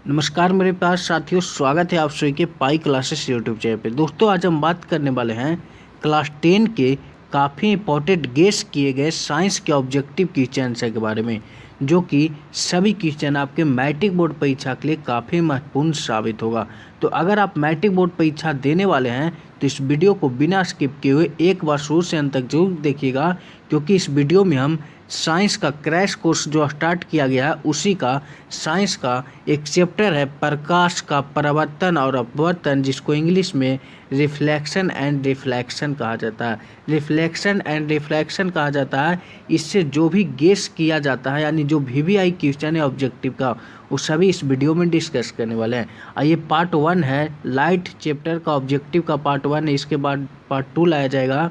नमस्कार मेरे पास साथियों, स्वागत है आप सभी के पाई क्लासेस यूट्यूब चैनल पे। दोस्तों आज हम बात करने वाले हैं क्लास 10 के काफ़ी इंपॉर्टेंट गेस किए गए साइंस के ऑब्जेक्टिव क्वेश्चन आंसर के बारे में, जो कि सभी क्वेश्चन आपके मैट्रिक बोर्ड परीक्षा के लिए काफ़ी महत्वपूर्ण साबित होगा। तो अगर आप मैट्रिक बोर्ड परीक्षा देने वाले हैं तो इस वीडियो को बिना स्किप किए हुए एक बार शुरू से अंत तक जरूर देखिएगा, क्योंकि इस वीडियो में हम साइंस का क्रैश कोर्स जो स्टार्ट किया गया है उसी का साइंस का एक चैप्टर है प्रकाश का परावर्तन और अपवर्तन, जिसको इंग्लिश में रिफ्लेक्शन एंड रिफ्लेक्शन कहा जाता है। रिफ्लेक्शन एंड रिफ्लेक्शन कहा जाता है। इससे जो भी गेस किया जाता है, यानी जो वीवीआई क्वेश्चन है ऑब्जेक्टिव का, वो सभी इस वीडियो में डिस्कस करने वाले हैं। ये पार्ट 1 है, लाइट चैप्टर का ऑब्जेक्टिव का पार्ट 1 है। इसके बाद पार्ट 2 लाया जाएगा।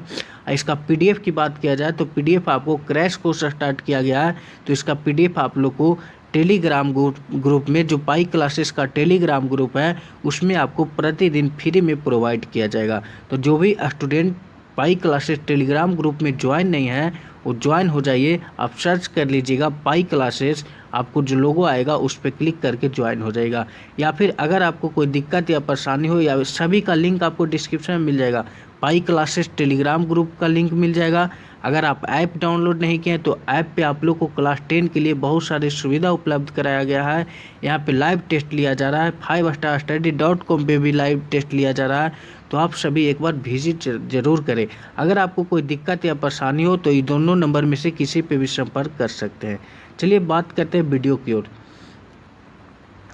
इसका पीडीएफ की बात किया जाए तो पीडीएफ आपको क्रैश कोर्स स्टार्ट किया गया है, तो इसका पीडीएफ आप लोग को टेलीग्राम ग्रुप में, जो पाई क्लासेस का टेलीग्राम ग्रुप है, उसमें आपको प्रतिदिन फ्री में प्रोवाइड किया जाएगा। तो जो भी student pi classes Telegram group में ज्वाइन नहीं है वो ज्वाइन हो जाइए। आप सर्च कर लीजिएगा पाई क्लासेस, आपको जो लोगो आएगा उस पर क्लिक करके ज्वाइन हो जाएगा। या फिर अगर आपको कोई दिक्कत या परेशानी हो, या सभी का लिंक आपको डिस्क्रिप्शन में मिल जाएगा। पाई क्लासेस टेलीग्राम ग्रुप का लिंक मिल जाएगा। अगर आप ऐप डाउनलोड नहीं किए तो ऐप पे आप लोग को क्लास 10 के लिए बहुत सारी सुविधा उपलब्ध कराया गया है। यहाँ पे लाइव टेस्ट लिया जा रहा है, 5starstudy.com पे भी लाइव टेस्ट लिया जा रहा है। तो आप सभी एक बार विजिट जरूर करें। अगर आपको कोई दिक्कत या परेशानी हो तो ये दोनों नंबर में से किसी पे भी संपर्क कर सकते हैं। चलिए बात करते हैं वीडियो की ओर।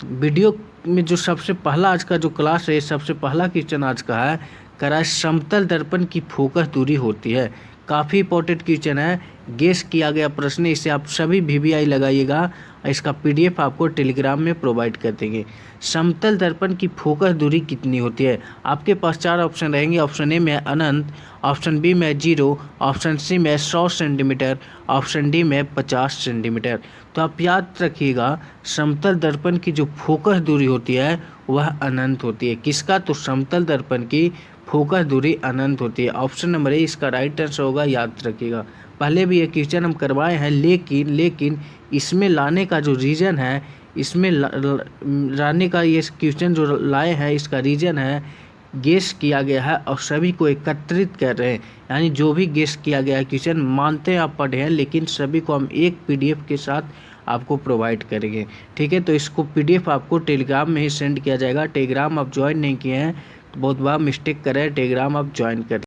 वीडियो में जो सबसे पहला आज का जो क्लास है, सबसे पहला क्वेश्चन आज का है, करा समतल दर्पण की फोकस दूरी होती है। काफ़ी इंपॉर्टेंट क्वेश्चन है, गेस किया गया प्रश्न। इसे आप सभी वीवीआई लगाइएगा। इसका पीडीएफ आपको टेलीग्राम में प्रोवाइड कर देंगे। समतल दर्पण की फोकस दूरी कितनी होती है? आपके पास 4 ऑप्शन रहेंगे। ऑप्शन ए में अनंत, ऑप्शन बी में 0, ऑप्शन सी में 100 सेंटीमीटर, ऑप्शन डी में 50 सेंटीमीटर। तो आप याद रखिएगा, समतल दर्पण की जो फोकस दूरी होती है वह अनंत होती है। किसका? तो समतल दर्पण की फोकस दूरी अनंत होती है। ऑप्शन नंबर ए इसका राइट आंसर होगा, याद रखिएगा। पहले भी ये क्वेश्चन हम करवाए हैं, लेकिन इसमें लाने का जो रीज़न है, इसमें लाने का ये क्वेश्चन जो लाए हैं, इसका रीज़न है गेस किया गया है और सभी को एकत्रित कर रहे हैं। यानी जो भी गेस किया गया है क्वेश्चन, मानते हैं आप पढ़े हैं, लेकिन सभी को हम एक पीडीएफ के साथ आपको प्रोवाइड करेंगे। ठीक है, तो इसको पीडीएफ आपको टेलीग्राम में ही सेंड किया जाएगा। टेलीग्राम आप ज्वाइन नहीं किए हैं तो बहुत बार मिस्टेक करें, टेलीग्राम आप ज्वाइन करें।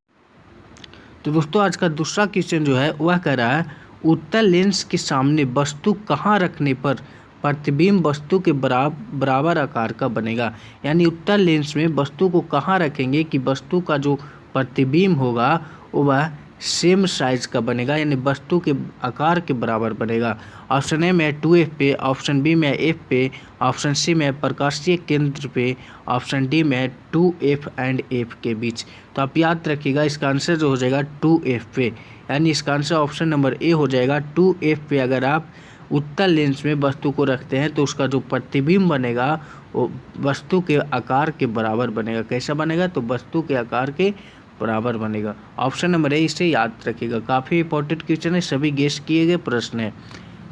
तो दोस्तों आज का दूसरा क्वेश्चन जो है वह कह रहा है, उत्तल लेंस के सामने वस्तु कहाँ रखने पर प्रतिबिंब वस्तु के बराबर आकार का बनेगा। यानी उत्तल लेंस में वस्तु को कहाँ रखेंगे कि वस्तु का जो प्रतिबिंब होगा वह सेम साइज का बनेगा, यानी वस्तु के आकार के बराबर बनेगा। ऑप्शन ए में 2F पे, ऑप्शन बी में F पे, ऑप्शन सी में प्रकाशीय केंद्र पे, ऑप्शन डी में 2F एंड F के बीच। तो आप याद रखिएगा, इसका आंसर जो हो जाएगा 2F पे, यानी इसका आंसर ऑप्शन नंबर ए हो जाएगा। 2F पे अगर आप उत्तल लेंस में वस्तु को रखते हैं तो उसका जो प्रतिबिंब बनेगा वो वस्तु के आकार के बराबर बनेगा। कैसा बनेगा? तो वस्तु के आकार के बराबर बनेगा। ऑप्शन नंबर ए इसे याद रखिएगा। काफ़ी इंपॉर्टेंट क्वेश्चन है, सभी गेस किए गए प्रश्न है।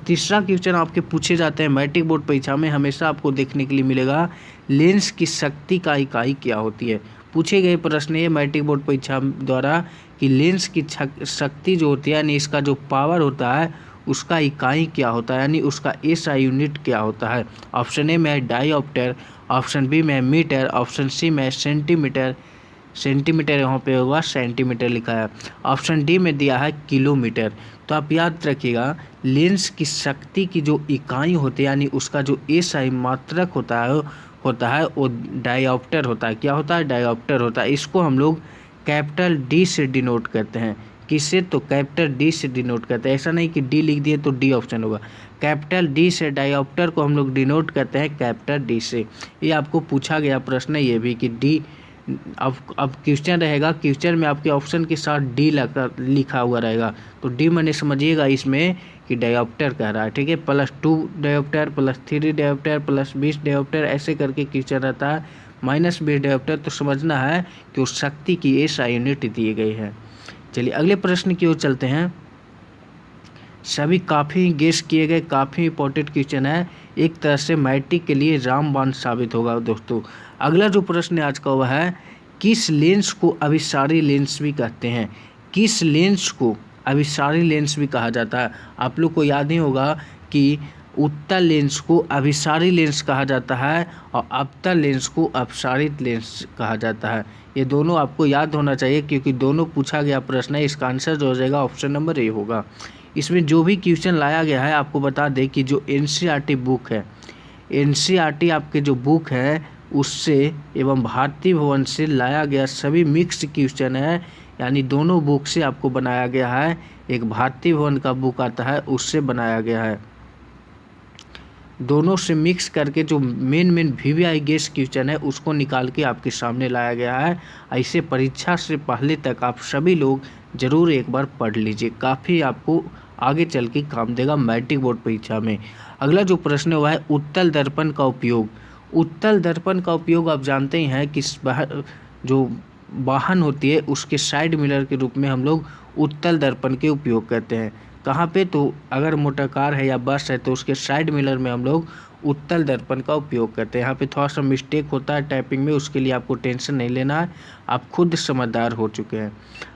तीसरा क्वेश्चन आपके पूछे जाते हैं मैट्रिक बोर्ड परीक्षा में, हमेशा आपको देखने के लिए मिलेगा, लेंस की शक्ति का इकाई क्या होती है। पूछे गए प्रश्न ये मैट्रिक बोर्ड परीक्षा द्वारा कि लेंस की शक्ति जो होती है, यानी इसका जो पावर होता है उसका इकाई क्या होता है, यानी उसका एसआई यूनिट क्या होता है। ऑप्शन ए में डायऑप्टर, ऑप्शन बी में मीटर, ऑप्शन सी में सेंटीमीटर, सेंटीमीटर यहाँ पे होगा, सेंटीमीटर लिखा है। ऑप्शन डी में दिया है किलोमीटर। तो आप याद रखिएगा, लेंस की शक्ति की जो इकाई होती है, यानी उसका जो एसआई मात्रक होता है वो डायऑप्टर होता है। क्या होता है? डायऑप्टर होता है। इसको हम लोग कैपिटल डी से डिनोट करते हैं। किससे? तो कैपिटल डी से डिनोट करते हैं। ऐसा नहीं कि डी लिख दिए तो डी ऑप्शन होगा। कैपिटल डी से डायऑप्टर को हम लोग डिनोट करते हैं कैपिटल डी से। ये आपको पूछा गया प्रश्न है ये भी कि डी, अब क्वेश्चन रहेगा, क्वेश्चन में आपके ऑप्शन के साथ डी लिखा हुआ रहेगा, तो डी मैंने समझिएगा इसमें कि डायऑप्टर कह रहा है। ठीक है, +2 डायऑप्टर, +3 डायऑप्टर, +20 डायऑप्टर, ऐसे करके क्वेश्चन रहता है। -20 डायऑप्टर, तो समझना है कि उस शक्ति की एसआई यूनिट दी गई है। चलिए अगले प्रश्न की ओर चलते हैं। सभी काफ़ी गेस किए गए, काफ़ी इंपॉर्टेंट क्वेश्चन है, एक तरह से मैट्रिक के लिए रामबाण साबित होगा दोस्तों। अगला जो प्रश्न आज का वह है, किस लेंस को अभिसारी लेंस भी कहते हैं? किस लेंस को अभिसारी लेंस भी कहा जाता है? आप लोग को याद नहीं होगा कि उत्तल लेंस को अभिसारी लेंस कहा जाता है और अवतल लेंस को अपसारित लेंस कहा जाता है। ये दोनों आपको याद होना चाहिए क्योंकि दोनों पूछा गया प्रश्न है। इसका आंसर जो हो जाएगा ऑप्शन नंबर ए होगा। इसमें जो भी क्वेश्चन लाया गया है आपको बता दें कि जो एनसीईआरटी बुक है, एनसीईआरटी आपके जो बुक है उससे एवं भारतीय भवन से लाया गया सभी मिक्स क्वेश्चन है, यानी दोनों बुक से आपको बनाया गया है। एक भारतीय भवन का बुक आता है उससे बनाया गया है, दोनों से मिक्स करके जो मेन वीवीआई गेस क्वेश्चन है उसको निकाल के आपके सामने लाया गया है। ऐसे परीक्षा से पहले तक आप सभी लोग ज़रूर एक बार पढ़ लीजिए, काफ़ी आपको आगे चल के काम देगा मैट्रिक बोर्ड परीक्षा में। अगला जो प्रश्न हुआ है, उत्तल दर्पण का उपयोग। उत्तल दर्पण का उपयोग आप जानते ही हैं कि जो वाहन होती है उसके साइड मिरर के रूप में हम लोग उत्तल दर्पण के उपयोग करते हैं। कहाँ पे? तो अगर मोटर कार है या बस है तो उसके साइड मिरर में हम लोग उत्तल दर्पण का उपयोग करते हैं। यहाँ पे थोड़ा सा मिस्टेक होता है टाइपिंग में, उसके लिए आपको टेंशन नहीं लेना है, आप खुद समझदार हो चुके हैं।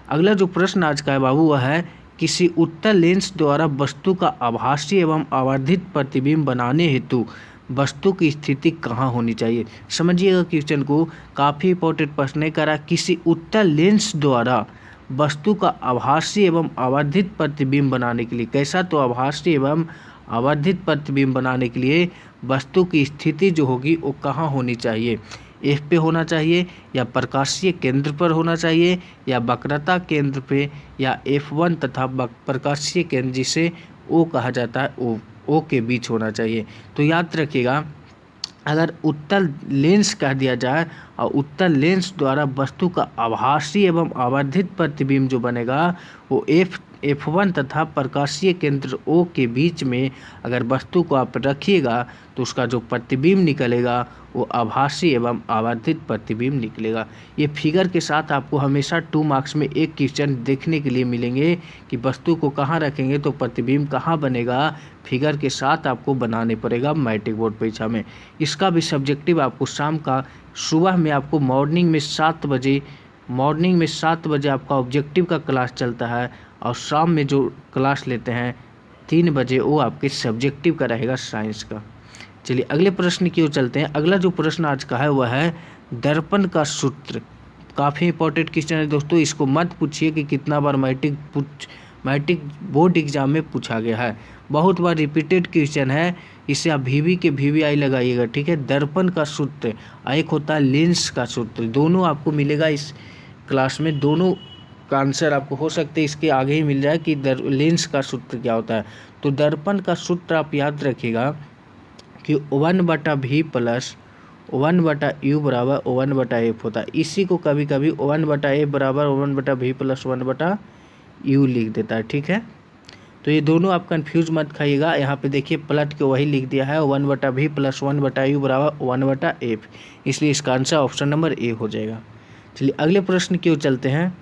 अगला जो प्रश्न आज का है बाबू वह है, किसी उत्तल लेंस द्वारा वस्तु का आभासी एवं आवर्धित प्रतिबिंब बनाने हेतु वस्तु की स्थिति कहाँ होनी चाहिए? समझिएगा क्वेश्चन को, काफ़ी इंपॉर्टेंट प्रश्न है। करा किसी उत्तल लेंस द्वारा वस्तु का आभासी एवं आवर्धित प्रतिबिंब बनाने के लिए, कैसा? तो आभासी एवं आवर्धित प्रतिबिंब बनाने के लिए वस्तु की स्थिति जो होगी वो कहाँ होनी चाहिए? एफ पे होना चाहिए या प्रकाशीय केंद्र पर होना चाहिए या वक्रता केंद्र पे या F1 तथा प्रकाशीय केंद्र जिसे ओ कहा जाता है ओ के बीच होना चाहिए। तो याद रखिएगा, अगर उत्तल लेंस कह दिया जाए और उत्तल लेंस द्वारा वस्तु का आभासी एवं आवर्धित प्रतिबिंब जो बनेगा वो F1 तथा प्रकाशीय केंद्र O के बीच में अगर वस्तु को आप रखिएगा तो उसका जो प्रतिबिंब निकलेगा वो आभासी एवं आवर्धित प्रतिबिंब निकलेगा। ये फिगर के साथ आपको हमेशा 2 मार्क्स में एक क्वेश्चन देखने के लिए मिलेंगे कि वस्तु को कहाँ रखेंगे तो प्रतिबिंब कहाँ बनेगा, फिगर के साथ आपको बनाने पड़ेगा मैट्रिक बोर्ड परीक्षा में। इसका भी सब्जेक्टिव आपको शाम का, सुबह में आपको मॉर्निंग में 7 बजे आपका ऑब्जेक्टिव का क्लास चलता है और शाम में जो क्लास लेते हैं 3 बजे वो आपके सब्जेक्टिव का रहेगा साइंस का। चलिए अगले प्रश्न की ओर चलते हैं। अगला जो प्रश्न आज का है वह है दर्पण का सूत्र। काफ़ी इंपॉर्टेंट क्वेश्चन है दोस्तों, इसको मत पूछिए कि कितना बार मैट्रिक बोर्ड एग्जाम में पूछा गया है, बहुत बार रिपीटेड क्वेश्चन है, इसे आप वीवीआई लगाइएगा, ठीक है। दर्पण का सूत्र, एक होता है लेंस का सूत्र, दोनों आपको मिलेगा इस क्लास में, दोनों का आंसर आपको हो सकते हैं इसके आगे ही मिल जाए कि लेंस का सूत्र क्या होता है। तो दर्पण का सूत्र आप याद रखिएगा कि 1/v प्लस 1/u बराबर 1/f होता है। इसी को कभी कभी 1/f बराबर 1/v प्लस 1/u लिख देता है, ठीक है। तो ये दोनों आप कंफ्यूज मत खाइएगा, यहाँ पे देखिए पलट के वही लिख दिया है 1/v प्लस 1/u बराबर 1/f, इसलिए इसका आंसर ऑप्शन नंबर ए हो जाएगा। चलिए अगले प्रश्न की ओर चलते हैं।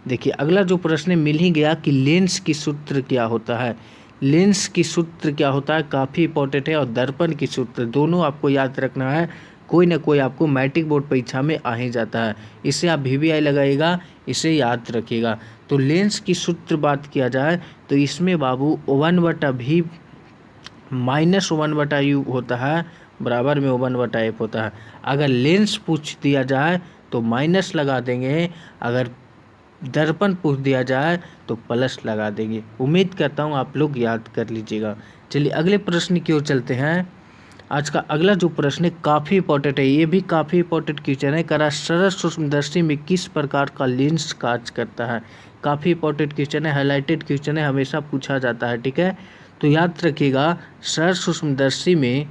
देखिए अगला जो प्रश्न मिल ही गया कि लेंस की सूत्र क्या होता है। लेंस की सूत्र क्या होता है काफ़ी इंपॉर्टेंट है, और दर्पण की सूत्र, दोनों आपको याद रखना है, कोई ना कोई आपको मैट्रिक बोर्ड परीक्षा में आ ही जाता है। इसे आप वीवीआई लगाइएगा, इसे याद रखिएगा। तो लेंस की सूत्र बात किया जाए तो इसमें बाबू 1/v माइनस 1/u होता है, बराबर में 1/f होता है। अगर लेंस पूछ दिया जाए तो माइनस लगा देंगे, अगर दर्पण पूछ दिया जाए तो प्लस लगा देंगे। उम्मीद करता हूँ आप लोग याद कर लीजिएगा। चलिए अगले प्रश्न की ओर चलते हैं। आज का अगला जो प्रश्न है काफ़ी इंपॉर्टेंट है, ये भी काफ़ी इंपॉर्टेंट क्वेश्चन है। करा सरल सूक्ष्मदर्शी में किस प्रकार का लेंस कार्य करता है। काफ़ी इंपॉर्टेंट क्वेश्चन है, हाईलाइटेड क्वेश्चन है, हमेशा पूछा जाता है, ठीक है। तो याद रखिएगा सरल सूक्ष्मदर्शी में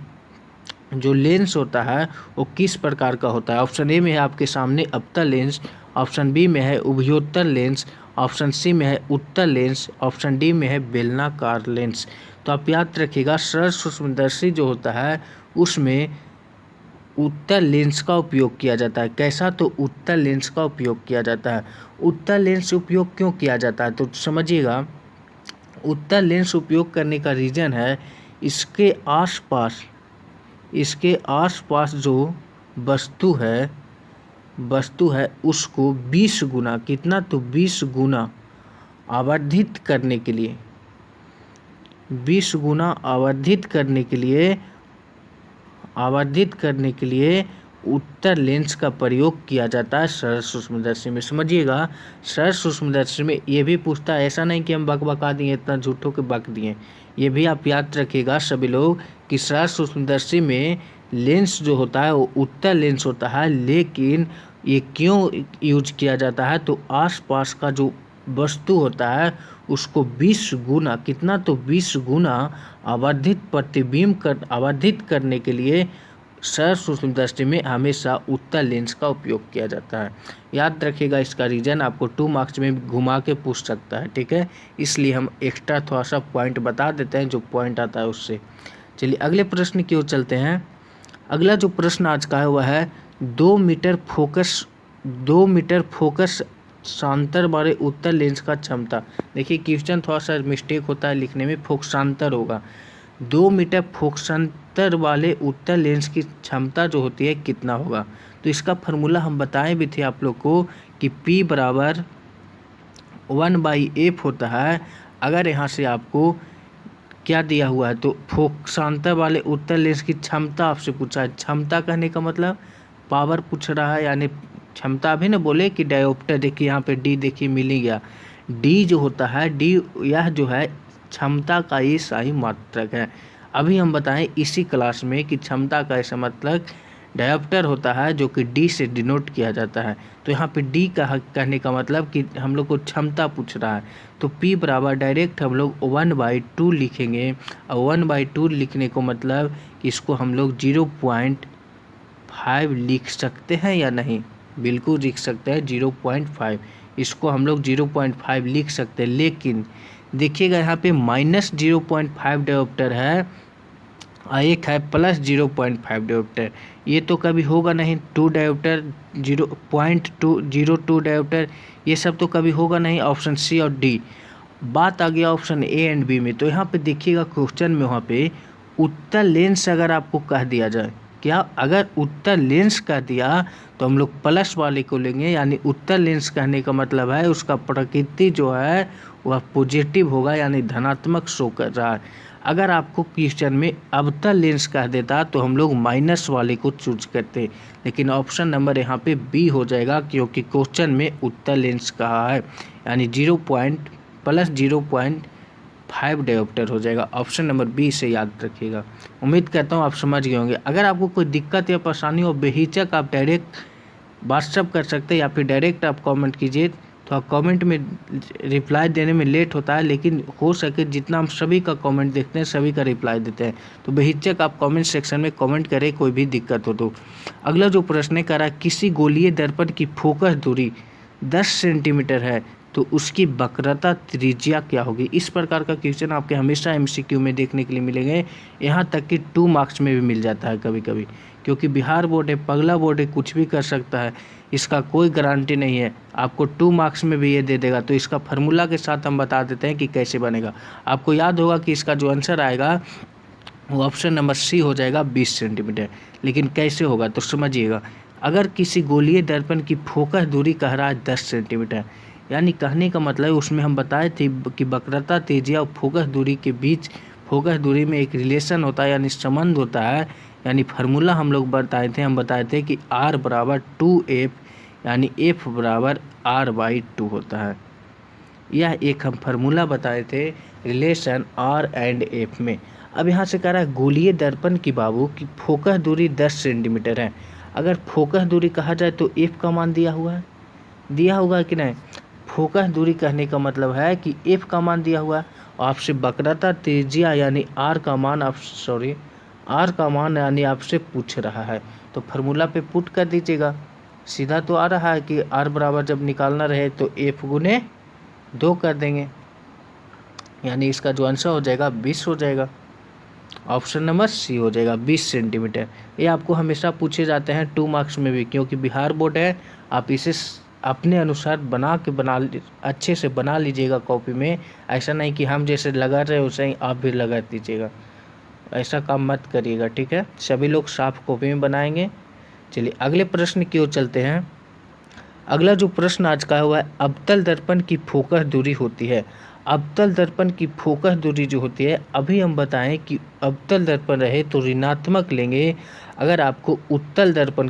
जो लेंस होता है वो किस प्रकार का होता है। ऑप्शन ए में है आपके सामने अवतल लेंस, ऑप्शन बी में है उभयोत्तल लेंस, ऑप्शन सी में है उत्तल लेंस, ऑप्शन डी में है बेलनाकार लेंस। तो आप याद रखिएगा सरल सूक्ष्मदर्शी जो होता है उसमें उत्तल लेंस का उपयोग किया जाता है। कैसा? तो उत्तल लेंस का उपयोग किया जाता है। उत्तल लेंस उपयोग क्यों किया जाता है तो समझिएगा, उत्तल लेंस उपयोग करने का रीज़न है इसके आसपास जो वस्तु है उसको 20 गुना, कितना, तो 20 गुना आवर्धित करने के लिए, 20 गुना आवर्धित करने के लिए उत्तल लेंस का प्रयोग किया जाता है सरल सूक्ष्मदर्शी में। समझिएगा, सरल सूक्ष्मदर्शी में ये भी पूछता है, ऐसा नहीं कि हम बकबका दिए, इतना झूठों के बक दिए। ये भी आप याद रखिएगा सभी लोग कि सरल सूक्ष्मदर्शी में लेंस जो होता है वो उत्तल लेंस होता है, लेकिन ये क्यों यूज किया जाता है, तो आसपास का जो वस्तु होता है उसको 20 गुना, कितना, तो 20 गुना आवर्धित करने के लिए सरल सूक्ष्मदर्शी में हमेशा उत्तल लेंस का उपयोग किया जाता है। याद रखिएगा, इसका रीजन आपको 2 मार्क्स में घुमा के पूछ सकता है, ठीक है, इसलिए हम एक्स्ट्रा थोड़ा सा पॉइंट बता देते हैं, जो पॉइंट आता है उससे। चलिए अगले प्रश्न की ओर चलते हैं। अगला जो प्रश्न आज का है वह है 2 मीटर फोकस शांतर वाले उत्तल लेंस का क्षमता। देखिए क्वेश्चन थोड़ा सा मिस्टेक होता है लिखने में, फोकसांतर होगा। 2 मीटर फोकसांतर वाले उत्तल लेंस की क्षमता जो होती है कितना होगा, तो इसका फार्मूला हम बताए भी थे आप लोग को कि P बराबर 1/f होता है। अगर यहाँ से आपको क्या दिया हुआ है, तो फोकसांतर वाले उत्तल लेंस की क्षमता आपसे पूछा है। क्षमता कहने का मतलब पावर पूछ रहा है, यानी क्षमता अभी ना बोले कि डायोप्टर, देखिए यहाँ पे डी देखिए मिल ही गया। डी जो होता है, डी यह जो है क्षमता का ये सही मात्रक है। अभी हम बताएं इसी क्लास में कि क्षमता का ऐसा मतलब डायोप्टर होता है जो कि डी से डिनोट किया जाता है। तो यहाँ पे डी का कहने का मतलब कि हम लोग को क्षमता पूछ रहा है, तो P बराबर डायरेक्ट हम लोग 1/2 लिखेंगे। और 1/2 लिखने को मतलब कि इसको हम लोग 0.5 लिख सकते हैं या नहीं, बिल्कुल लिख सकते हैं 0.5, इसको हम लोग 0.5 लिख सकते हैं। लेकिन देखिएगा यहाँ पे -0.5 डायोप्टर है और एक है +0.5 डायोप्टर, ये तो कभी होगा नहीं। 2 डायोप्टर, 0.202 डायोप्टर, ये सब तो कभी होगा नहीं। ऑप्शन सी और डी। बात आ गया ऑप्शन ए एंड बी में। तो यहाँ पे देखिएगा क्वेश्चन में वहाँ पे उत्तल लेंस अगर आपको कह दिया जाए, क्या अगर उत्तल लेंस कह दिया तो हम लोग प्लस वाले को लेंगे, यानी उत्तल लेंस कहने का मतलब है उसका प्रकृति जो है वह पॉजिटिव होगा, यानी धनात्मक शो कर रहा है। अगर आपको क्वेश्चन में अवतल लेंस कह देता तो हम लोग माइनस वाले को चूज करते, लेकिन ऑप्शन नंबर यहाँ पे बी हो जाएगा, क्योंकि क्वेश्चन में उत्तल लेंस कहा है, यानी +0.5 डायोप्टर हो जाएगा। ऑप्शन नंबर बी से याद रखिएगा। उम्मीद करता हूँ आप समझ गए होंगे। अगर आपको कोई दिक्कत या परेशानी हो, बेहिचक आप डायरेक्ट व्हाट्सअप कर सकते हैं या फिर डायरेक्ट आप कमेंट कीजिए। तो कमेंट में रिप्लाई देने में लेट होता है, लेकिन हो सके जितना हम सभी का कमेंट देखते हैं सभी का रिप्लाई देते हैं। तो बेहिचक आप कमेंट सेक्शन में कमेंट करें कोई भी दिक्कत हो तो। अगला जो प्रश्न है, कह रहा है किसी गोलीय दर्पण की फोकस दूरी 10 सेंटीमीटर है तो उसकी वक्रता त्रिज्या क्या होगी। इस प्रकार का क्वेश्चन आपके हमेशा MCQ में देखने के लिए मिलेंगे, यहाँ तक कि 2 मार्क्स में भी मिल जाता है कभी कभी, क्योंकि बिहार बोर्ड है, पगला बोर्ड है, कुछ भी कर सकता है, इसका कोई गारंटी नहीं है। आपको 2 मार्क्स में भी ये दे देगा। तो इसका फार्मूला के साथ हम बता देते हैं कि कैसे बनेगा। आपको याद होगा कि इसका जो आंसर आएगा वो ऑप्शन नंबर सी हो जाएगा 20 सेंटीमीटर। लेकिन कैसे होगा तो समझिएगा। अगर किसी गोलीय दर्पण की फोकस दूरी कह रहा है 10 सेंटीमीटर, यानी कहने का मतलब उसमें हम बताए थे कि वक्रता त्रिज्या और फोकस दूरी के बीच, फोकस दूरी में एक रिलेशन होता है, यानी संबंध होता है। यानी फार्मूला हम लोग बताए थे कि R बराबर 2F, यानी F बराबर R/2 होता है। यह एक हम फार्मूला बताए थे रिलेशन R एंड F में। अब यहाँ से कह रहा है गोलीय दर्पण की बाबू की फोकस दूरी 10 सेंटीमीटर है। अगर फोकस दूरी कहा जाए तो F का मान दिया होगा कि नहीं। फोकस दूरी कहने का मतलब है कि F का मान दिया हुआ है, आपसे वक्रता त्रिज्या यानी R का मान यानी आपसे पूछ रहा है। तो फार्मूला पे पुट कर दीजिएगा, सीधा तो आ रहा है कि R बराबर जब निकालना रहे तो F गुने 2 कर देंगे, यानी इसका जो आंसर हो जाएगा 20 हो जाएगा। ऑप्शन नंबर सी हो जाएगा 20 सेंटीमीटर। ये आपको हमेशा पूछे जाते हैं 2 मार्क्स में भी, क्योंकि बिहार बोर्ड है, आप इसे अपने अनुसार अच्छे से बना लीजिएगा कॉपी में। ऐसा नहीं कि हम जैसे लगा रहे वैसे ही आप भी लगा दीजिएगा, ऐसा काम मत करिएगा, ठीक है। सभी लोग साफ कॉपी में बनाएंगे। चलिए अगले प्रश्न की ओर चलते हैं। अगला जो प्रश्न आज का हुआ है, अवतल दर्पण की फोकस दूरी होती है। अवतल दर्पण की फोकस दूरी जो होती है, अभी हम बताएं कि अवतल दर्पण रहे तो ऋणात्मक लेंगे। अगर आपको उत्तल दर्पण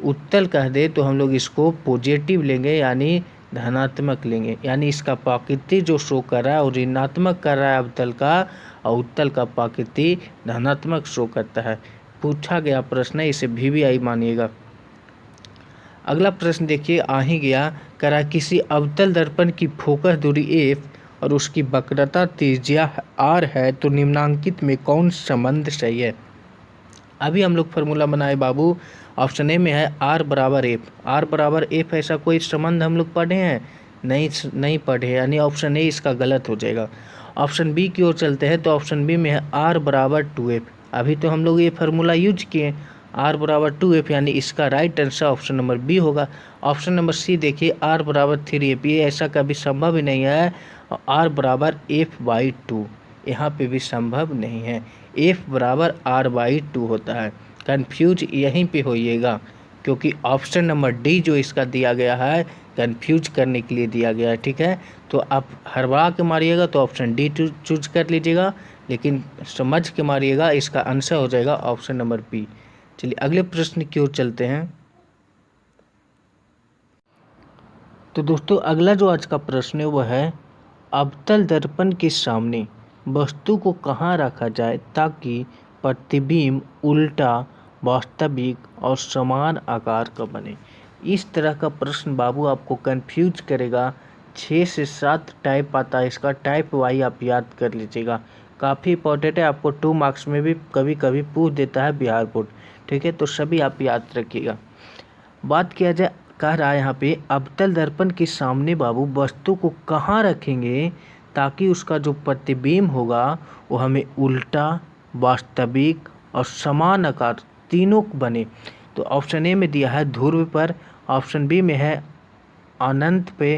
उत्तल कह दे तो हम लोग इसको पॉजिटिव लेंगे, यानी धनात्मक लेंगे। यानी इसका प्रकृति जो शो कर रहा है और ऋणात्मक कर रहा है अवतल का, और उत्तल का प्रकृति धनात्मक शो करता है। पूछा गया प्रश्न है, इसे VVI मानिएगा। अगला प्रश्न देखिए, आ ही गया, करा किसी अवतल दर्पण की फोकस दूरी f और उसकी वक्रता त्रिज्या r है तो निम्नांकित में कौन संबंध सही है। अभी हम लोग फार्मूला बनाए बाबू। ऑप्शन ए में है r बराबर f। r बराबर f ऐसा कोई संबंध हम लोग पढ़े हैं? नहीं पढ़े, यानी ऑप्शन ए इसका गलत हो जाएगा। ऑप्शन बी की ओर चलते हैं तो ऑप्शन बी में है r बराबर 2f। अभी तो हम लोग ये फार्मूला यूज किए, r बराबर 2f, यानी इसका right answer option number B होगा। ऑप्शन नंबर सी देखिए, r बराबर 3f, ये ऐसा कभी संभव ही नहीं है। r बराबर f/2, यहाँ पे भी संभव नहीं है। f बराबर r/2 होता है। कन्फ्यूज यहीं पे होइएगा, क्योंकि ऑप्शन नंबर डी जो इसका दिया गया है कन्फ्यूज करने के लिए दिया गया है, ठीक है। तो आप हड़बड़ा के मारिएगा तो ऑप्शन डी चूज कर लीजिएगा, लेकिन समझ के मारिएगा, इसका आंसर हो जाएगा ऑप्शन नंबर बी। चलिए अगले प्रश्न की ओर चलते हैं। तो दोस्तों अगला जो आज का प्रश्न है वह है, अवतल दर्पण के सामने वस्तु को कहाँ रखा जाए ताकि प्रतिबिंब उल्टा, वास्तविक और समान आकार का बने। इस तरह का प्रश्न बाबू आपको कंफ्यूज करेगा। 6 से 7 टाइप आता है इसका, टाइप वाई आप याद कर लीजिएगा, काफ़ी इंपॉर्टेंट है। आपको 2 मार्क्स में भी कभी कभी पूछ देता है बिहार बोर्ड, ठीक है। तो सभी आप याद रखिएगा। बात किया जाए, कह रहा है यहाँ पे, अवतल दर्पण के सामने बाबू वस्तु को कहाँ रखेंगे ताकि उसका जो प्रतिबिंब होगा वो हमें उल्टा, वास्तविक और समान आकार तीनों बने। तो ऑप्शन ए में दिया है ध्रुव पर, ऑप्शन बी में है अनंत पे,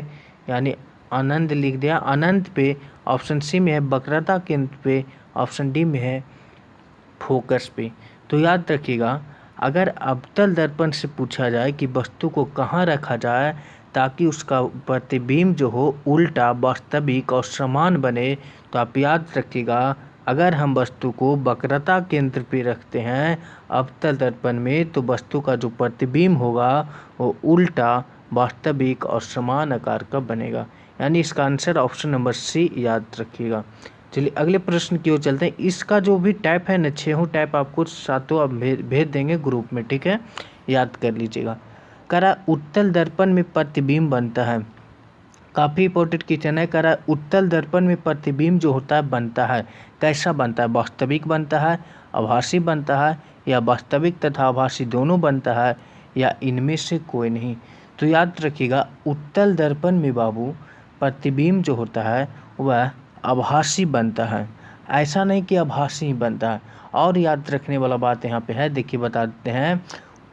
यानी अनंत लिख दिया अनंत पे, ऑप्शन सी में है वक्रता केंद्र पे, ऑप्शन डी में है फोकस पे। तो याद रखिएगा, अगर अवतल दर्पण से पूछा जाए कि वस्तु को कहाँ रखा जाए ताकि उसका प्रतिबिंब जो हो उल्टा, वास्तविक और समान बने, तो आप याद रखिएगा, अगर हम वस्तु को वक्रता केंद्र पे रखते हैं अवतल दर्पण में, तो वस्तु का जो प्रतिबिंब होगा वो उल्टा, वास्तविक और समान आकार का बनेगा। यानी इसका आंसर ऑप्शन नंबर सी याद रखिएगा। चलिए अगले प्रश्न की ओर चलते हैं। इसका जो भी टाइप है ना, 6 टाइप आपको 7 आप भेज देंगे ग्रुप में, ठीक है, याद कर लीजिएगा। करा उत्तल दर्पण में प्रतिबिंब बनता है, काफ़ी इंपॉर्टेंट क्वेश्चन है। करा उत्तल दर्पण में प्रतिबिंब जो होता है बनता है, कैसा बनता है? वास्तविक बनता है, आभासी बनता है, या वास्तविक तथा आभासी दोनों बनता है, या इनमें से कोई नहीं। तो याद रखिएगा, उत्तल दर्पण में बाबू प्रतिबिंब जो होता है वह आभासी बनता है, ऐसा नहीं कि आभासी ही बनता है। और याद रखने वाला बात यहाँ पे है, देखिए बता देते हैं,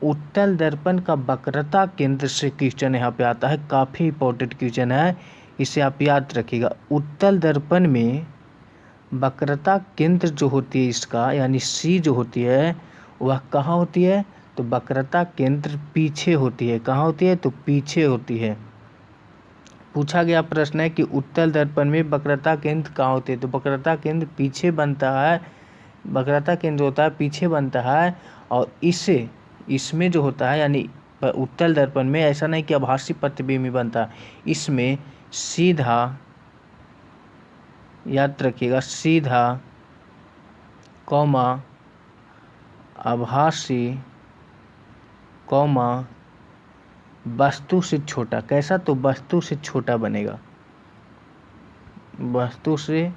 उत्तल दर्पण का वक्रता केंद्र से क्वेश्चन यहाँ पे आता है, काफ़ी इंपॉर्टेंट क्वेश्चन है, इसे आप याद रखिएगा। उत्तल दर्पण में वक्रता केंद्र जो होती है इसका, यानी सी जो होती है वह कहाँ होती है? तो वक्रता केंद्र पीछे होती है। कहाँ होती है? तो पीछे होती है। पूछा गया प्रश्न है कि उत्तल दर्पण में वक्रता केंद्र कहाँ होते हैं, तो वक्रता केंद्र पीछे बनता है, वक्रता केंद्र होता है पीछे बनता है। और इसमें जो होता है, यानी उत्तल दर्पण में ऐसा नहीं कि आभासी प्रतिबिंब में बनता है, इसमें सीधा, याद रखिएगा, सीधा कौमा आभासी कौमा वस्तु से छोटा, कैसा? तो वस्तु से छोटा बनेगा, वस्तु से,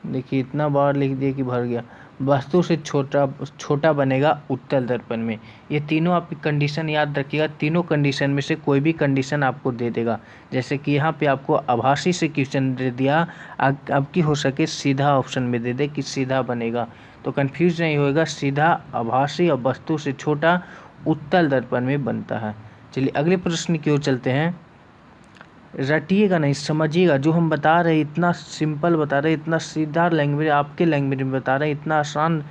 देखिए इतना बार लिख दिया कि भर गया, वस्तु से छोटा बनेगा उत्तल दर्पण में। ये तीनों आप कंडीशन याद रखिएगा, तीनों कंडीशन में से कोई भी कंडीशन आपको दे देगा। जैसे कि यहाँ पे आपको आभासी से क्वेश्चन दे दिया, अब की हो सके सीधा ऑप्शन में दे दे कि सीधा बनेगा, तो कंफ्यूज नहीं होएगा, सीधा, आभासी और वस्तु से छोटा उत्तल दर्पण में बनता है। चलिए अगले प्रश्न की ओर चलते हैं। रटिएगा नहीं, समझिएगा। जो हम बता रहे हैं इतना सिंपल बता रहे हैं, इतना सीधा लैंग्वेज आपके लैंग्वेज में बता रहे हैं, इतना आसान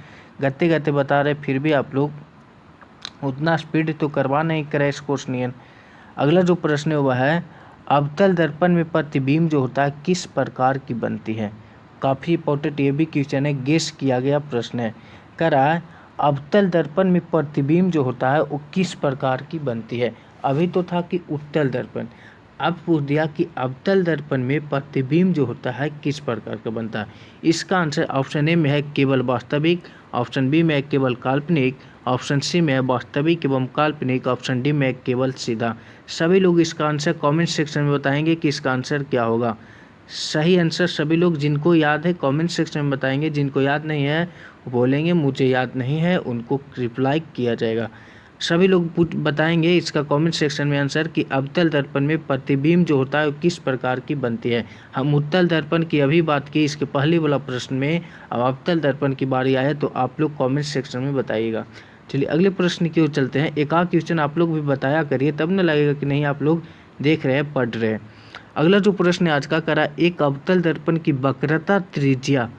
गते गते बता रहे हैं, फिर भी आप लोग उतना स्पीड तो करवा नहीं क्रैश कोर्स नियन। अगला जो प्रश्न है वह है अवतल दर्पण में प्रतिबिंब जो होता है किस प्रकार की बनती है। काफ़ी इंपॉर्टेंट ये भी क्वेश्चन है, गेस किया गया प्रश्न है। कह रहा है अवतल दर्पण में प्रतिबिंब जो होता है वो किस प्रकार की बनती है। अभी तो था कि उत्तल दर्पण, अब पूछ दिया कि अवतल दर्पण में प्रतिबिंब जो होता है किस प्रकार का बनता है। इसका आंसर ऑप्शन ए में है केवल वास्तविक, ऑप्शन बी में है केवल काल्पनिक, ऑप्शन सी में है वास्तविक एवं काल्पनिक, ऑप्शन डी में है केवल सीधा। सभी लोग इसका आंसर कमेंट सेक्शन में बताएंगे कि इसका आंसर क्या होगा। सही आंसर सभी लोग जिनको याद है कमेंट सेक्शन में बताएंगे, जिनको याद नहीं है वो बोलेंगे मुझे याद नहीं है, उनको रिप्लाई किया जाएगा। सभी लोग बताएंगे इसका कमेंट सेक्शन में आंसर कि अवतल दर्पण में प्रतिबिंब जो होता है वो किस प्रकार की बनती है। हम उत्तल दर्पण की अभी बात की इसके पहले वाला प्रश्न में, अब अवतल दर्पण की बारी आए तो आप लोग कमेंट सेक्शन में बताइएगा। चलिए अगले प्रश्न की ओर चलते हैं। एक आध क्वेश्चन आप लोग भी बताया करिए, तब न लगेगा कि नहीं आप लोग देख रहे हैं पढ़ रहे हैं। अगला जो प्रश्न आज का करा, एक अवतल दर्पण की वक्रता त्रिज्या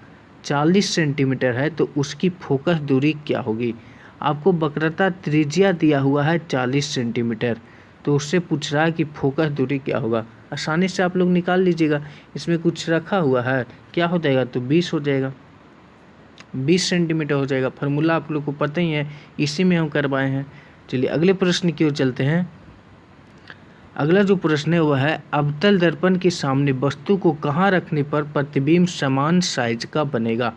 40 सेंटीमीटर है तो उसकी फोकस दूरी क्या होगी। आपको वक्रता त्रिज्या दिया हुआ है 40 सेंटीमीटर, तो उससे पूछ रहा है कि फोकस दूरी क्या होगा। आसानी से आप लोग निकाल लीजिएगा, इसमें कुछ रखा हुआ है क्या हो जाएगा, तो 20 हो जाएगा, 20 सेंटीमीटर हो जाएगा। फार्मूला आप लोग को पता ही है, इसी में हम करवाए हैं। चलिए अगले प्रश्न की ओर चलते हैं। अगला जो प्रश्न है वह है अवतल दर्पण के सामने वस्तु को कहाँ रखने पर प्रतिबिंब समान साइज का बनेगा।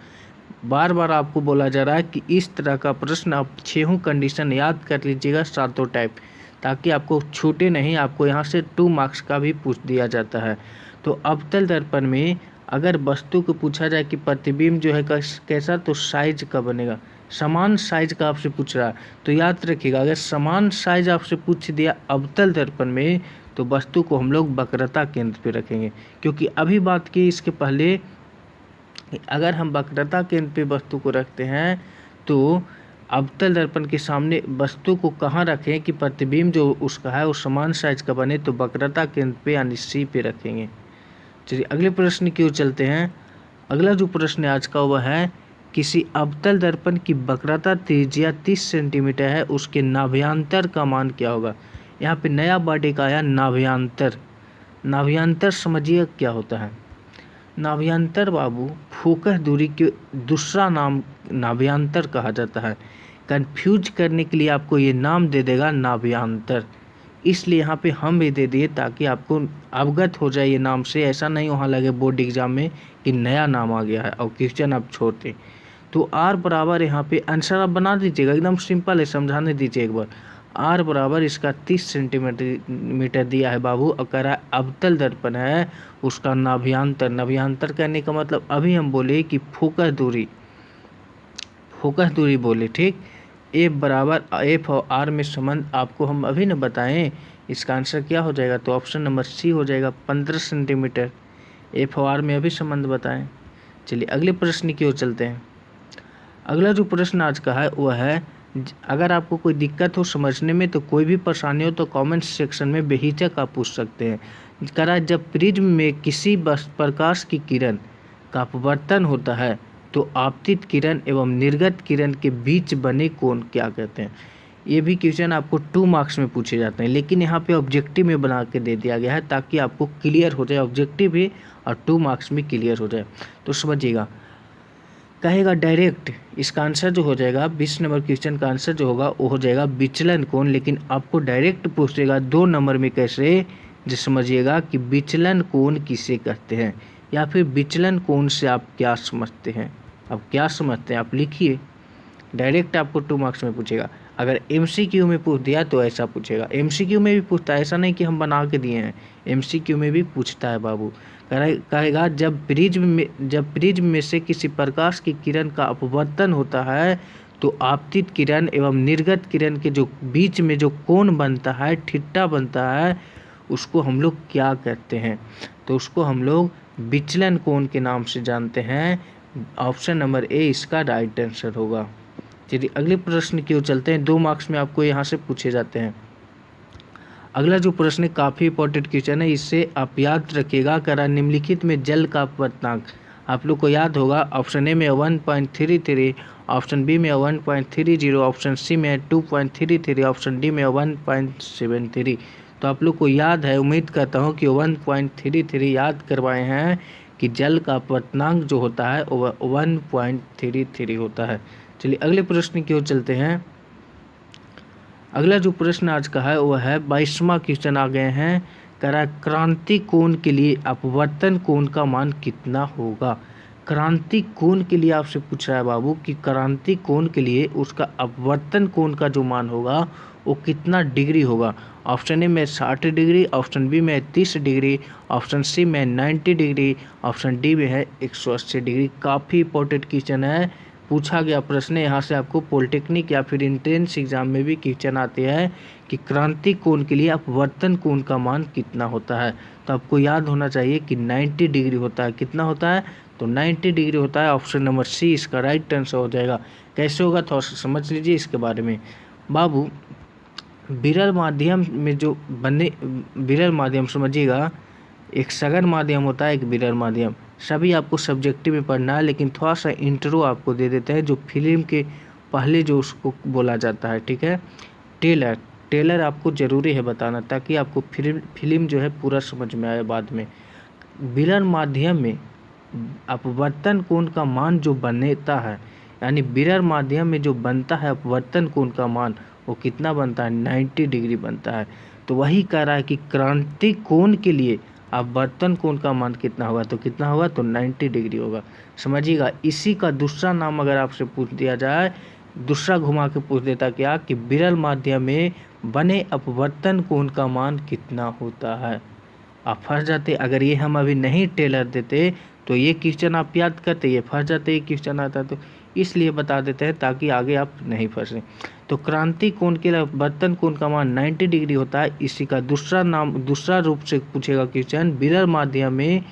बार बार आपको बोला जा रहा है कि इस तरह का प्रश्न आप 6 कंडीशन याद कर लीजिएगा, 7 टाइप, ताकि आपको छूटे नहीं। आपको यहाँ से 2 मार्क्स का भी पूछ दिया जाता है। तो अवतल दर्पण में अगर वस्तु को पूछा जाए कि प्रतिबिंब जो है कैसा, तो साइज का बनेगा, समान साइज का आपसे पूछ रहा है। तो याद रखिएगा अगर समान साइज आपसे पूछ दिया अवतल दर्पण में, तो वस्तु को हम लोग वक्रता केंद्र पे रखेंगे। क्योंकि अभी बात की इसके पहले, अगर हम वक्रता केंद्र पे वस्तु को रखते हैं तो अवतल दर्पण के सामने वस्तु को कहाँ रखें कि प्रतिबिंब जो उसका है वो समान साइज का बने, तो वक्रता केंद्र पे यानी सी पे रखेंगे। चलिए अगले प्रश्न की ओर चलते हैं। अगला जो प्रश्न आज का वह है किसी अवतल दर्पण की वक्रता त्रिज्या 30 सेंटीमीटर है, उसके नाभ्यांतर का मान क्या होगा। यहाँ पे नया वर्ड एक आया नाभ्यांतर। नाभ्यांतर समझिए क्या होता है। नाभ्यांतर बाबू फोकस दूरी के दूसरा नाम नाभ्यांतर कहा जाता है। कंफ्यूज करने के लिए आपको ये नाम दे देगा नाभ्यांतर, इसलिए यहाँ पे हम भी दे दिए ताकि आपको अवगत हो जाए ये नाम से। ऐसा नहीं वहाँ लगे बोर्ड एग्जाम में कि नया नाम आ गया है और क्वेश्चन आप छोड़ते। तो आर बराबर यहाँ पे आंसर आप बना दीजिएगा, एकदम सिंपल है, समझाने दीजिए एक बार। आर बराबर इसका 30 सेंटीमीटर दिया है बाबू, और कह रहा है अवतल दर्पण है उसका नाभ्यांतर। नाभ्यांतर कहने का मतलब अभी हम बोले कि फोकस दूरी बोले, ठीक। एफ बराबर एफ और आर में संबंध आपको हम अभी न बताएं, इसका आंसर क्या हो जाएगा, तो ऑप्शन नंबर सी हो जाएगा 15 सेंटीमीटर। एफ और आर में अभी संबंध बताएं। चलिए अगले प्रश्न की ओर चलते हैं। अगला जो प्रश्न आज का है वह है अगर आपको कोई दिक्कत हो समझने में, तो कोई भी परेशानी हो तो कमेंट सेक्शन में बेहिचक आप पूछ सकते हैं। करा जब प्रिज्म में किसी प्रकाश की किरण का अपवर्तन होता है तो आपतित किरण एवं निर्गत किरण के बीच बने कोण क्या कहते हैं। ये भी क्वेश्चन आपको 2 मार्क्स में पूछे जाते हैं, लेकिन यहाँ पे ऑब्जेक्टिव में बना के दे दिया गया है ताकि आपको क्लियर हो जाए, ऑब्जेक्टिव भी और 2 मार्क्स में क्लियर हो जाए। तो समझिएगा, कहेगा डायरेक्ट इसका आंसर जो हो जाएगा 20 नंबर क्वेश्चन का आंसर जो होगा वो हो जाएगा विचलन कोण। लेकिन आपको डायरेक्ट पूछेगा 2 नंबर में कैसे, जो समझिएगा कि विचलन कोण किसे कहते हैं, या फिर विचलन कोण से आप क्या समझते हैं। अब क्या समझते हैं आप लिखिए, डायरेक्ट आपको 2 मार्क्स में पूछेगा। अगर एमसीक्यू में पूछ दिया तो ऐसा पूछेगा, एमसीक्यू में भी पूछता है, ऐसा नहीं कि हम बना के दिए हैं, एमसीक्यू में भी पूछता है बाबू। कहेगा जब प्रिज्म में से किसी प्रकाश की किरण का अपवर्तन होता है तो आपतित किरण एवं निर्गत किरण के जो बीच में जो कोण बनता है, ठिट्टा बनता है, उसको हम लोग क्या कहते हैं, तो उसको हम लोग विचलन कोण के नाम से जानते हैं। ऑप्शन नंबर ए इसका राइट आंसर होगा। चलिए अगले प्रश्न की ओर चलते हैं। 2 मार्क्स में आपको यहाँ से पूछे जाते हैं। अगला जो प्रश्न है काफ़ी इंपॉर्टेंट क्वेश्चन है, इससे आप याद रखिएगा। करा निम्नलिखित में जल का अपवर्तनांक, आप लोग को याद होगा ऑप्शन ए में 1.33, ऑप्शन बी में 1.30, ऑप्शन सी में 2.33, ऑप्शन डी में 1.73। तो आप लोग को याद है, उम्मीद करता हूँ कि 1.33 याद करवाए हैं कि जल का अपवर्तनांक जो होता है वह 1.33 होता है। चलिए अगले प्रश्न की ओर चलते हैं। अगला जो प्रश्न आज का है वह है 22वां क्वेश्चन आ गए हैं। करा क्रांति कोण के लिए अपवर्तन कोण का मान कितना होगा। क्रांति कोण के लिए आपसे पूछ रहा है बाबू कि क्रांति कोण के लिए उसका अपवर्तन कोण का जो मान होगा वो कितना डिग्री होगा। ऑप्शन ए में 60 डिग्री, ऑप्शन बी में 30 डिग्री, ऑप्शन सी में 90 डिग्री, ऑप्शन डी में है 180 डिग्री। काफ़ी इंपॉर्टेंट क्वेश्चन है, पूछा गया प्रश्न है। यहाँ से आपको पॉलिटेक्निक या फिर एंट्रेंस एग्जाम में भी क्वेश्चन आते हैं कि क्रांति कोण के लिए अपवर्तन कोण का मान कितना होता है। तो आपको याद होना चाहिए कि 90 डिग्री होता है। कितना होता है? तो 90 डिग्री होता है। ऑप्शन नंबर सी इसका राइट आंसर हो जाएगा। कैसे होगा थोड़ा सा समझ लीजिए इसके बारे में बाबू। विरल माध्यम में जो बने, विरल माध्यम समझिएगा, एक सघन माध्यम होता है, एक विरल माध्यम। सभी आपको सब्जेक्टिव में पढ़ना है, लेकिन थोड़ा सा इंट्रो आपको दे देते हैं जो फिल्म के पहले जो उसको बोला जाता है, ठीक है। टेलर, टेलर आपको ज़रूरी है बताना ताकि आपको फिल्म जो है पूरा समझ में आए बाद में। विरल माध्यम में अपवर्तन कोण का मान जो बनता है, यानी विरल माध्यम में जो बनता है अपवर्तन कोण का मान, वो कितना बनता है? 90 डिग्री बनता है। तो वही कह रहा है कि क्रांति कोण के लिए अपवर्तन कोण का मान कितना होगा। तो कितना होगा? तो 90 डिग्री होगा। समझिएगा, इसी का दूसरा नाम अगर आपसे पूछ दिया जाए, दूसरा घुमा के पूछ देता क्या कि विरल माध्यम में बने अपवर्तन कोण का मान कितना होता है, आप फंस जाते। अगर ये हम अभी नहीं टेलर देते तो ये क्वेश्चन आप याद करते, ये फंस जाते, ये क्वेश्चन आता। तो इसलिए बता देते हैं ताकि आगे आप नहीं फंसे। तो क्रांति कोण के अपवर्तन कोण का मान 90 डिग्री होता है। इसी का दूसरा नाम, दूसरा रूप से पूछेगा क्वेश्चन, विरल माध्यम में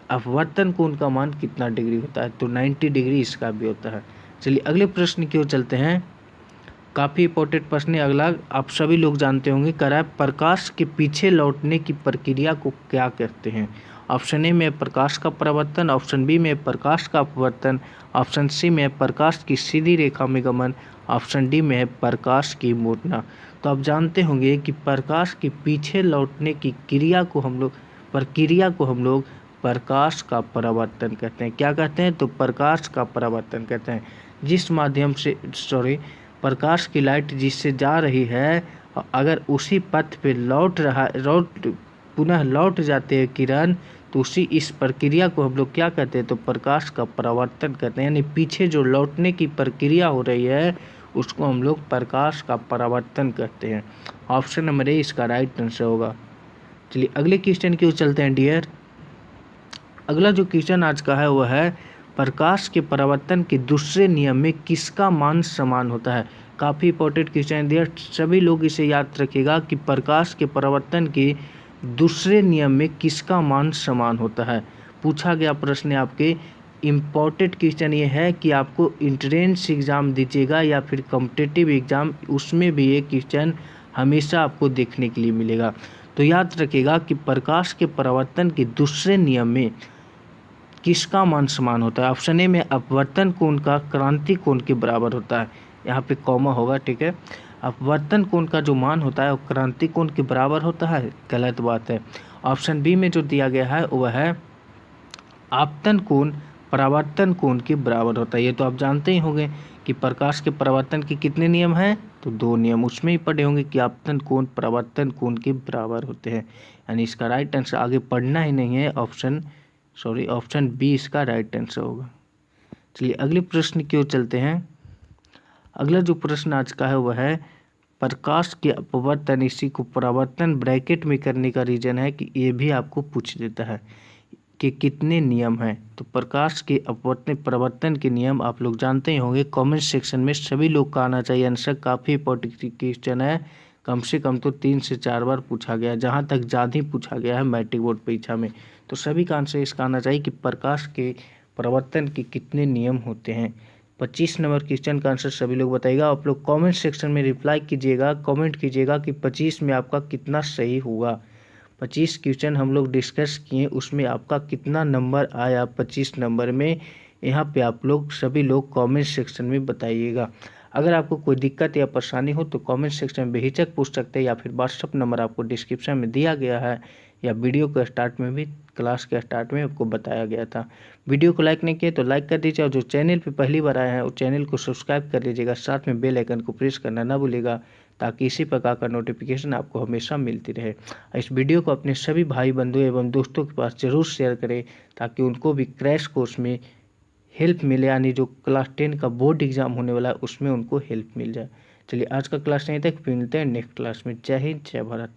अपवर्तन कोण का मान कितना डिग्री होता है। तो 90 डिग्री इसका भी होता है। चलिए अगले प्रश्न की ओर चलते हैं। काफ़ी इंपॉर्टेंट प्रश्न है अगला, आप सभी लोग जानते होंगे। करा प्रकाश के पीछे लौटने की प्रक्रिया को क्या कहते हैं। ऑप्शन ए में प्रकाश का परावर्तन, ऑप्शन बी में प्रकाश का अपवर्तन, ऑप्शन सी में प्रकाश की सीधी रेखा में गमन, ऑप्शन डी में है प्रकाश की मुड़ना। तो आप जानते होंगे कि प्रकाश के पीछे लौटने की प्रक्रिया को हम लोग प्रकाश का परावर्तन कहते हैं। क्या कहते हैं? तो प्रकाश का परावर्तन कहते हैं। जिस माध्यम से प्रकाश की लाइट जिससे जा रही है, अगर उसी पथ पे पुनः लौट जाते हैं किरण, तो इस प्रक्रिया को हम लोग क्या कहते हैं? तो प्रकाश का परावर्तन कहते हैं। यानी पीछे जो लौटने की प्रक्रिया हो रही है उसको हम लोग प्रकाश का परावर्तन कहते हैं। ऑप्शन नंबर ए इसका राइट आंसर होगा। चलिए अगले क्वेश्चन की ओर चलते हैं डियर। अगला जो क्वेश्चन आज का है वह है प्रकाश के परावर्तन के दूसरे नियम में किसका मान समान होता है। काफ़ी इंपॉर्टेंट क्वेश्चन है डियर, सभी लोग इसे याद रखिएगा कि प्रकाश के परावर्तन के दूसरे नियम में किसका मान समान होता है। पूछा गया प्रश्न है आपके। इम्पॉर्टेंट क्वेश्चन ये है कि आपको एंट्रेंस एग्ज़ाम दीजिएगा या फिर कॉम्पिटिटिव एग्ज़ाम, उसमें भी ये क्वेश्चन हमेशा आपको देखने के लिए मिलेगा। तो याद रखिएगा कि प्रकाश के परावर्तन के दूसरे नियम में किसका मान समान होता है। ऑप्शन ए में अपवर्तन कोण का क्रांति कोण के बराबर होता है। यहाँ पे कॉमा होगा, ठीक है। अपवर्तन कोण का जो मान होता है वो क्रांति कोण के बराबर होता है, गलत बात है। ऑप्शन बी में जो दिया गया है वह है आपतन कोण परावर्तन कोण के बराबर होता है। ये तो आप जानते ही होंगे कि प्रकाश के परावर्तन के कितने नियम हैं, तो 2 नियम। उसमें ही पढ़े होंगे कि आपतन कोण परावर्तन कोण के बराबर होते हैं। यानी इसका राइट आंसर आगे पढ़ना ही नहीं है, ऑप्शन बी इसका राइट आंसर होगा। चलिए अगले प्रश्न की ओर चलते हैं। अगला जो प्रश्न आज का है वह है प्रकाश के अपवर्तन, इसी को परावर्तन ब्रैकेट में करने का रीजन है कि ये भी आपको पूछ देता है कि कितने नियम हैं। तो प्रकाश के अपवर्तन परावर्तन के नियम आप लोग जानते ही होंगे। कमेंट सेक्शन में सभी लोग का आना चाहिए आंसर। काफ़ी इंपॉर्टेंट क्वेश्चन है, कम से कम तो 3 से 4 बार पूछा गया, जहाँ तक ज़्यादा ही पूछा गया है मैट्रिक बोर्ड परीक्षा में। तो सभी का आंसर इसका आना चाहिए कि प्रकाश के परावर्तन के कितने नियम होते हैं। 25 नंबर क्वेश्चन का आंसर सभी लोग बताइएगा। आप लोग कमेंट सेक्शन में रिप्लाई कीजिएगा, कमेंट कीजिएगा कि 25 में आपका कितना सही हुआ। 25 क्वेश्चन हम लोग डिस्कस किए, उसमें आपका कितना नंबर आया 25 नंबर में, यहाँ पे आप लोग सभी लोग कमेंट सेक्शन में बताइएगा। अगर आपको कोई दिक्कत या परेशानी हो तो कमेंट सेक्शन में बेहिचक पूछ सकते हैं, या फिर व्हाट्सअप नंबर आपको डिस्क्रिप्शन में दिया गया है, या वीडियो के स्टार्ट में भी, क्लास के स्टार्ट में आपको बताया गया था। वीडियो को लाइक नहीं किए तो लाइक कर दीजिए, और जो चैनल पे पहली बार आए हैं वो चैनल को सब्सक्राइब कर लीजिएगा, साथ में बेल आइकन को प्रेस करना ना भूलिएगा, ताकि इसी प्रकार का नोटिफिकेशन आपको हमेशा मिलती रहे। इस वीडियो को अपने सभी भाई बंधु एवं दोस्तों के पास जरूर शेयर करें, ताकि उनको भी क्रैश कोर्स में हेल्प मिले, यानी जो क्लास 10 का बोर्ड एग्जाम होने वाला है उसमें उनको हेल्प मिल जाए। चलिए आज का क्लास नहीं तक, फिर मिलते हैं नेक्स्ट क्लास में। जय हिंद, जय भारत।